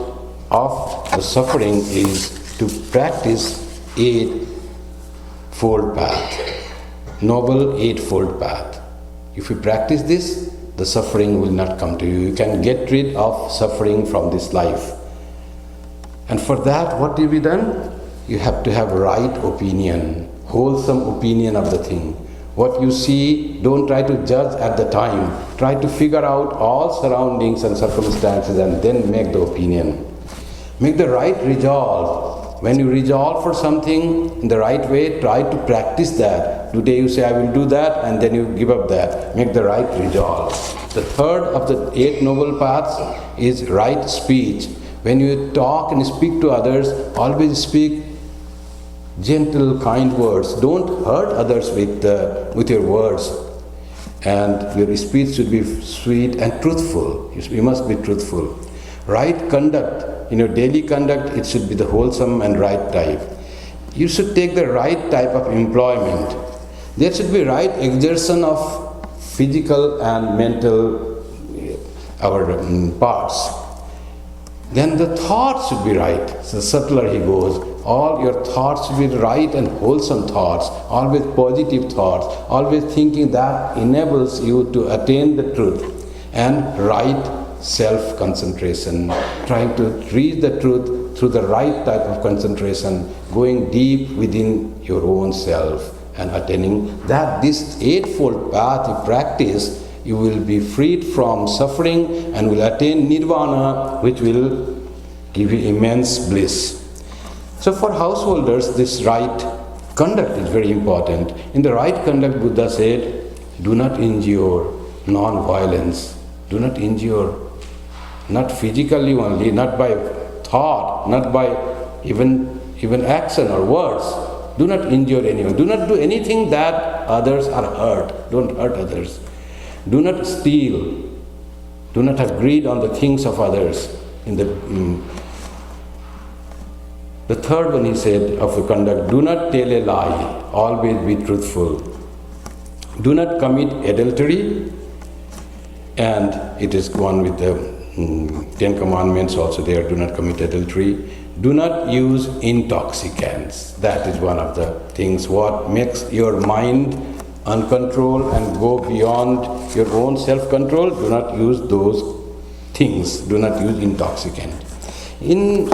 of the suffering is to practice 8-fold path. Noble 8-fold path. If you practice this, the suffering will not come to you. You can get rid of suffering from this life. And for that, what will be done? You have to have right opinion, wholesome opinion of the thing. What you see, don't try to judge at the time. Try to figure out all surroundings and circumstances and then make the opinion. Make the right resolve. When you resolve for something in the right way, try to practice that. Today you say, I will do that, and then you give up that. Make the right resolve. The third of the 8 noble paths is right speech. When you talk and speak to others, always speak gentle, kind words. Don't hurt others with your words. And your speech should be sweet and truthful. You must be truthful. Right conduct. In your daily conduct, it should be the wholesome and right type. You should take the right type of employment. There should be right exertion of physical and mental parts. Then the thoughts should be right. So subtler he goes. All your thoughts should be right and wholesome thoughts, always positive thoughts, always thinking that enables you to attain the truth. And right self-concentration, trying to reach the truth through the right type of concentration, going deep within your own self and attaining that. This 8-fold path you practice, you will be freed from suffering and will attain nirvana, which will give you immense bliss. So for householders, this right conduct is very important. In the right conduct, Buddha said, do not injure, non-violence. Do not injure, not physically only, not by thought, not by even action or words. Do not injure anyone. Do not do anything that others are hurt. Don't hurt others. Do not steal. Do not have greed on the things of others. The third one he said of the conduct, do not tell a lie, always be truthful. Do not commit adultery, and it is one with the Ten Commandments also there, do not commit adultery. Do not use intoxicants. That is one of the things what makes your mind uncontrolled and go beyond your own self-control. Do not use those things. Do not use intoxicant. In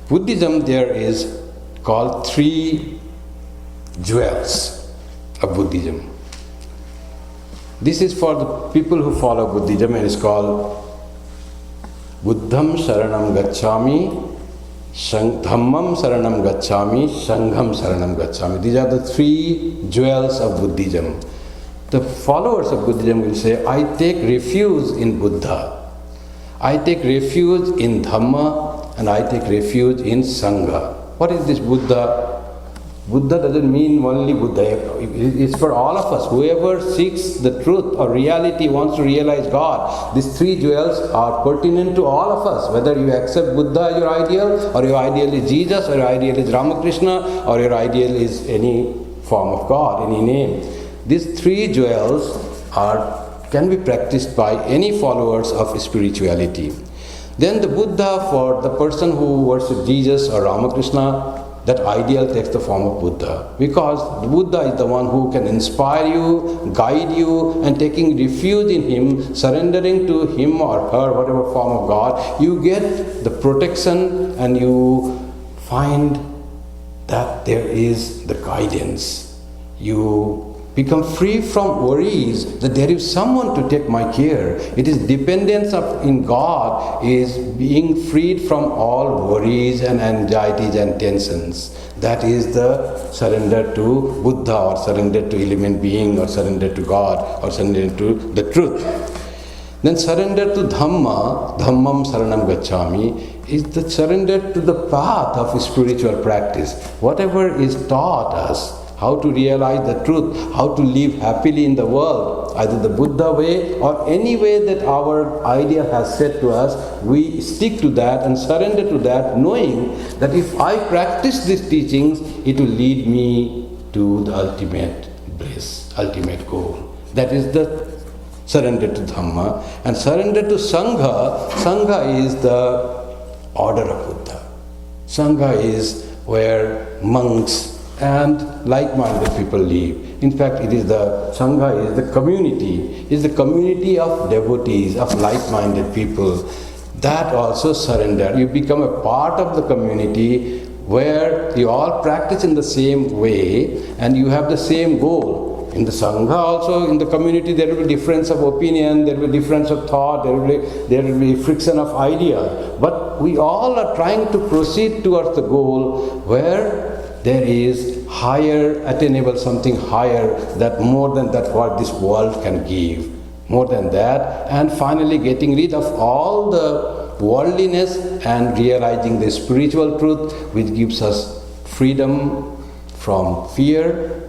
Buddhism there is called 3 jewels of Buddhism. This is for the people who follow Buddhism, and it's called Buddham Saranam Gacchami, Dhammam Saranam Gacchami, Sangham Saranam Gacchami. These are the 3 jewels of Buddhism. The followers of Buddhism will say, I take refuge in Buddha, I take refuge in Dhamma, and I take refuge in Sangha. What is this Buddha? Buddha doesn't mean only Buddha. It's for all of us. Whoever seeks the truth or reality, wants to realize God. These 3 jewels are pertinent to all of us. Whether you accept Buddha as your ideal, or your ideal is Jesus, or your ideal is Ramakrishna, or your ideal is any form of God, any name. These 3 jewels can be practiced by any followers of spirituality. Then the Buddha, for the person who worships Jesus or Ramakrishna, that ideal takes the form of Buddha, because the Buddha is the one who can inspire you, guide you, and taking refuge in him, surrendering to him or her, whatever form of God, you get the protection and you find that there is the guidance. You become free from worries that there is someone to take my care. It is dependence in God is being freed from all worries and anxieties and tensions. That is the surrender to Buddha, or surrender to element being, or surrender to God, or surrender to the truth. Then surrender to Dhamma, Dhammam Saranam Gacchami, is the surrender to the path of spiritual practice. Whatever is taught us, how to realize the truth, how to live happily in the world, either the Buddha way or any way that our idea has said to us, we stick to that and surrender to that, knowing that if I practice these teachings, it will lead me to the ultimate bliss, ultimate goal. That is the surrender to Dhamma. And surrender to Sangha, Sangha is the order of Buddha. Sangha is where monks and like-minded people live. In fact, Sangha is the community of devotees, of like-minded people. That also surrender. You become a part of the community where you all practice in the same way and you have the same goal. In the Sangha also, in the community, there will be difference of opinion, there will be difference of thought, there will be friction of idea. But we all are trying to proceed towards the goal where there is higher, attainable something higher, that more than that what this world can give. More than that, and finally getting rid of all the worldliness and realizing the spiritual truth, which gives us freedom from fear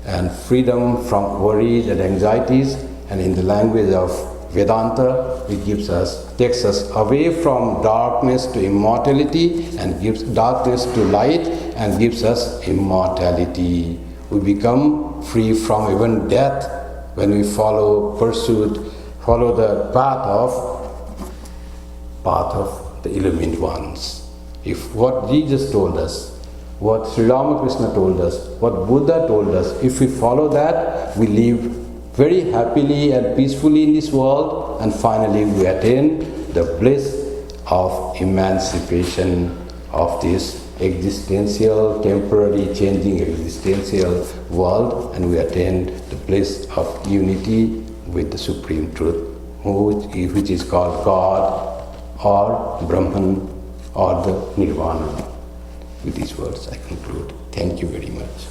and freedom from worries and anxieties. And in the language of Vedanta, it takes us away from darkness to immortality, and gives darkness to light, and gives us immortality. We become free from even death when we follow the path of the illumined ones. If what Jesus told us, what Sri Ramakrishna told us, what Buddha told us, if we follow that, we live very happily and peacefully in this world, and finally we attain the bliss of emancipation of this existential, temporary, changing existential world, and we attain the bliss of unity with the Supreme Truth, which is called God or Brahman or the nirvana. With these words, I conclude. Thank you very much.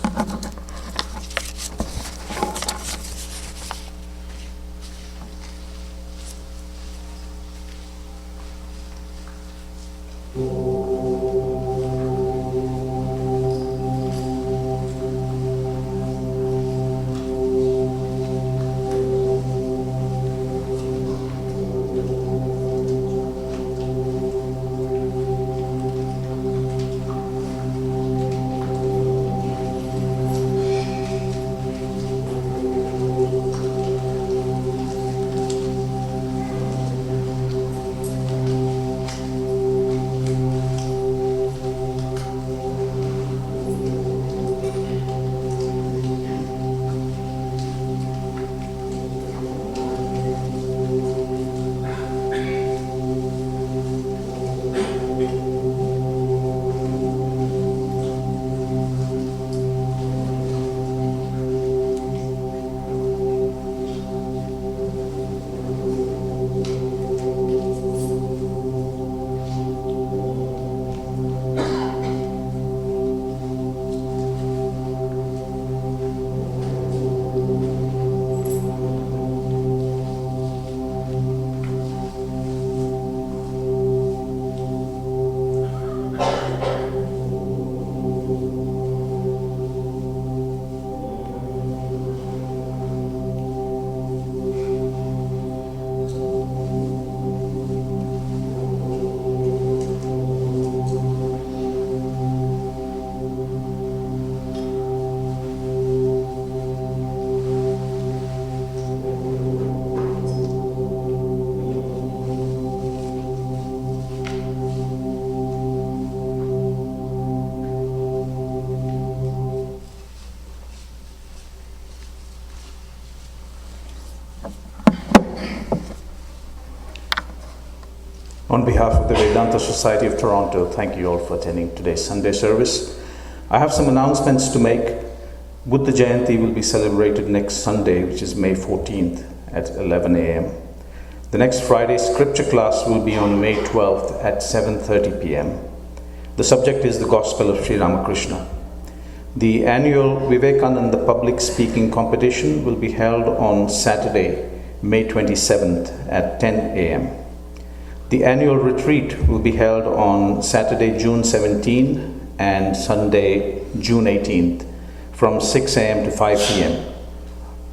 On behalf of the Vedanta Society of Toronto, thank you all for attending today's Sunday service. I have some announcements to make. Buddha Jayanti will be celebrated next Sunday, which is May 14th at 11 a.m. The next Friday's scripture class will be on May 12th at 7:30 p.m. The subject is the Gospel of Sri Ramakrishna. The annual Vivekananda public speaking competition will be held on Saturday, May 27th at 10 a.m. The annual retreat will be held on Saturday, June 17 and Sunday, June 18th from 6 a.m. to 5 p.m.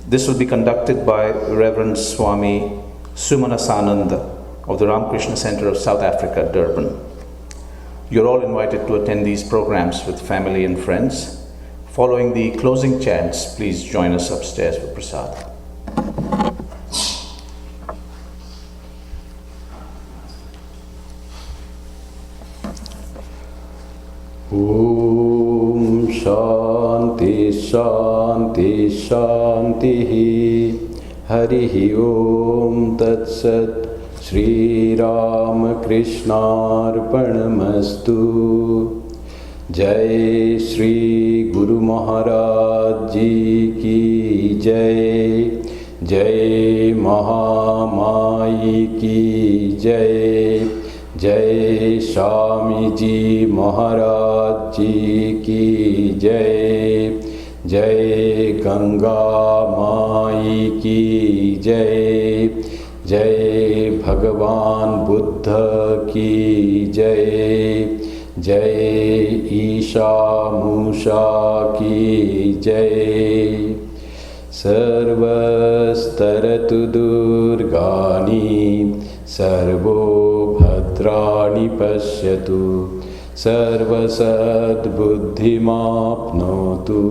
This will be conducted by Reverend Swami Kripamayananda of the Ramakrishna Center of South Africa, Durban. You're all invited to attend these programs with family and friends. Following the closing chants, please join us upstairs for prasad. Om Shanti Shanti Shanti Harihi Om Tat Sat Sri Ramakrishna Arpanamastu. Jai Shri Guru Maharaj Ji Ki Jai. Jai Mahamai Ki Jai. Jai Swami Ji Maharaj Ji Ki Jai. Jai Ganga Mai Ki Jai. Jai Bhagavan Buddha Ki Jai. Jai Isha Musha Ki Jai. Sarvastaratu Durgani Sarvo Bhadrani Pashyatu Sarvasad Buddhimapnotu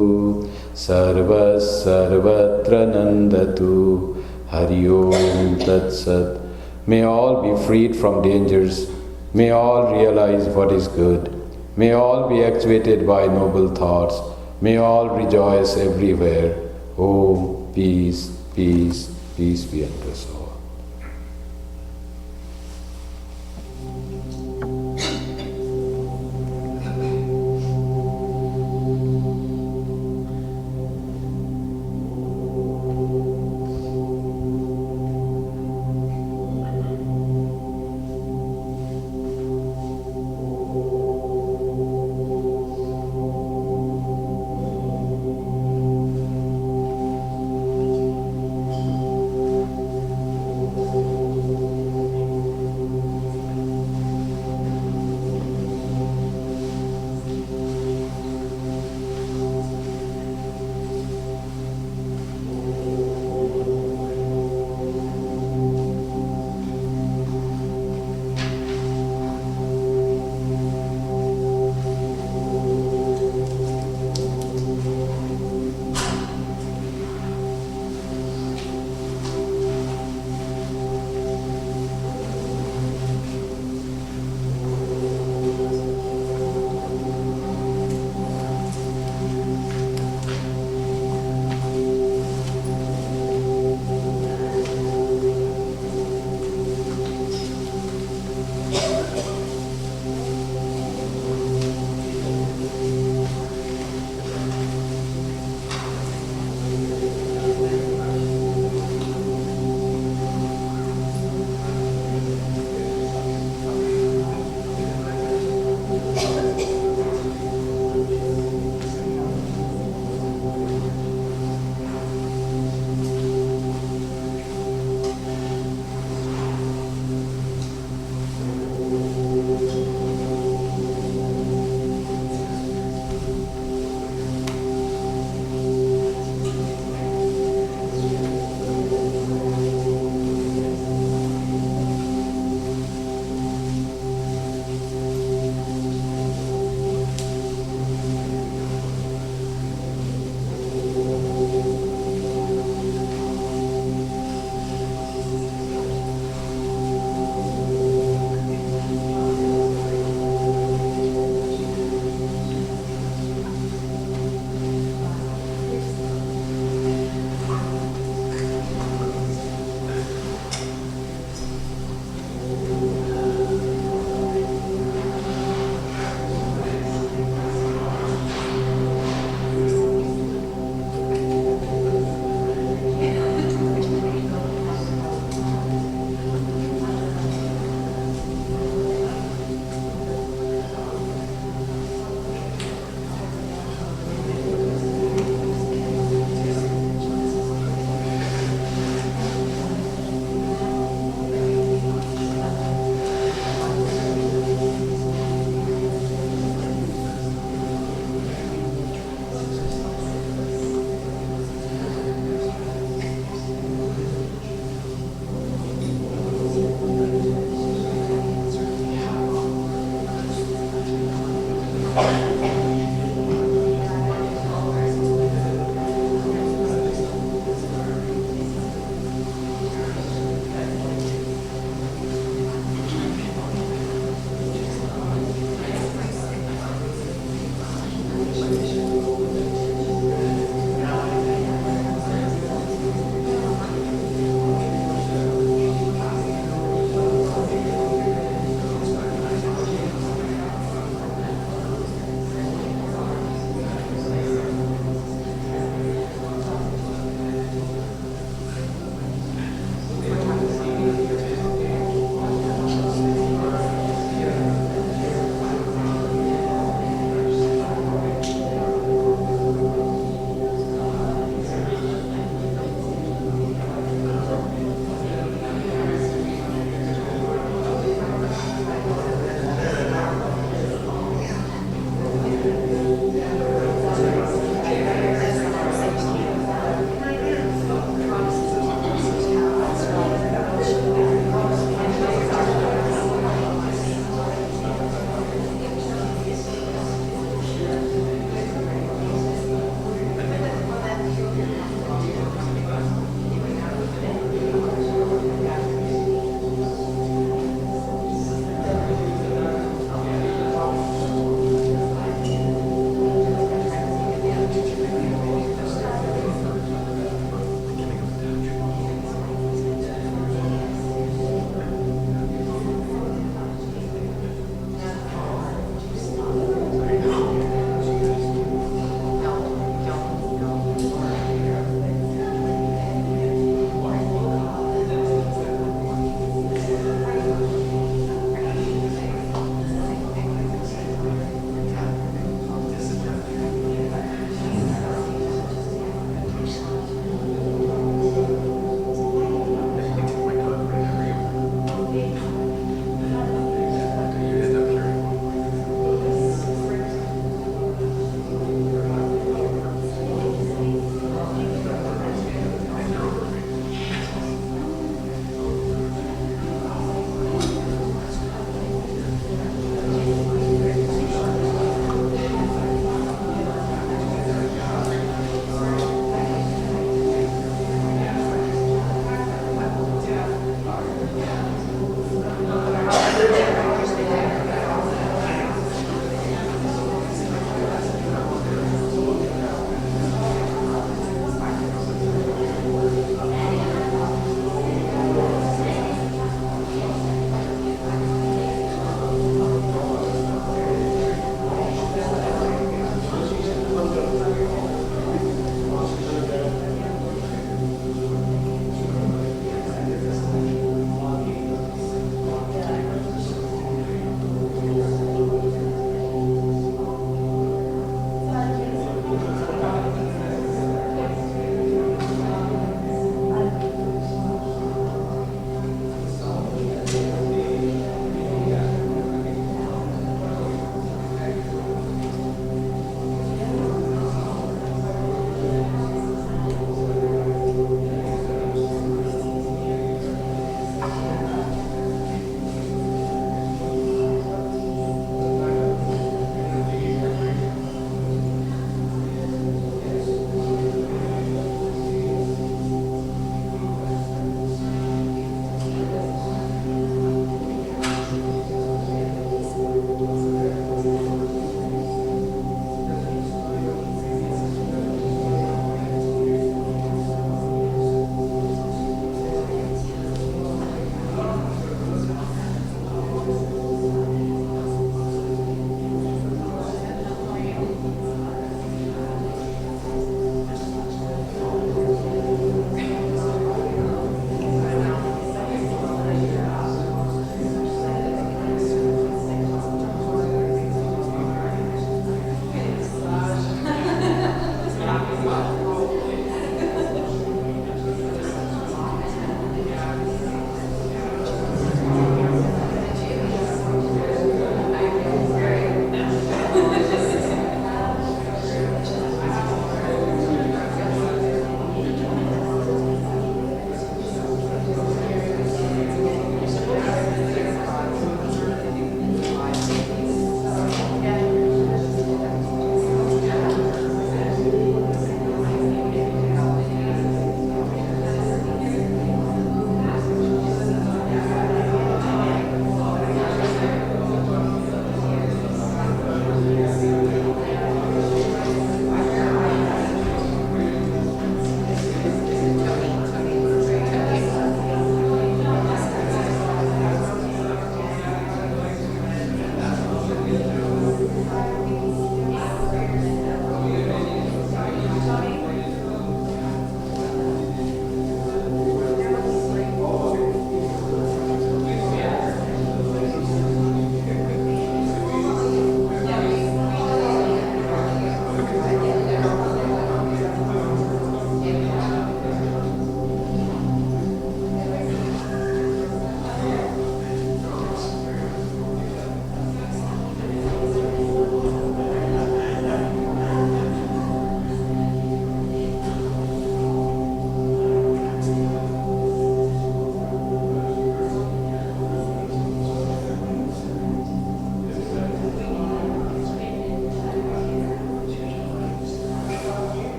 Sarvas Sarvatra Nandatu. Hari Om Tat Sat. May all be freed from dangers. May all realize what is good. May all be actuated by noble thoughts. May all rejoice everywhere. Om, peace, peace, peace be unto us all.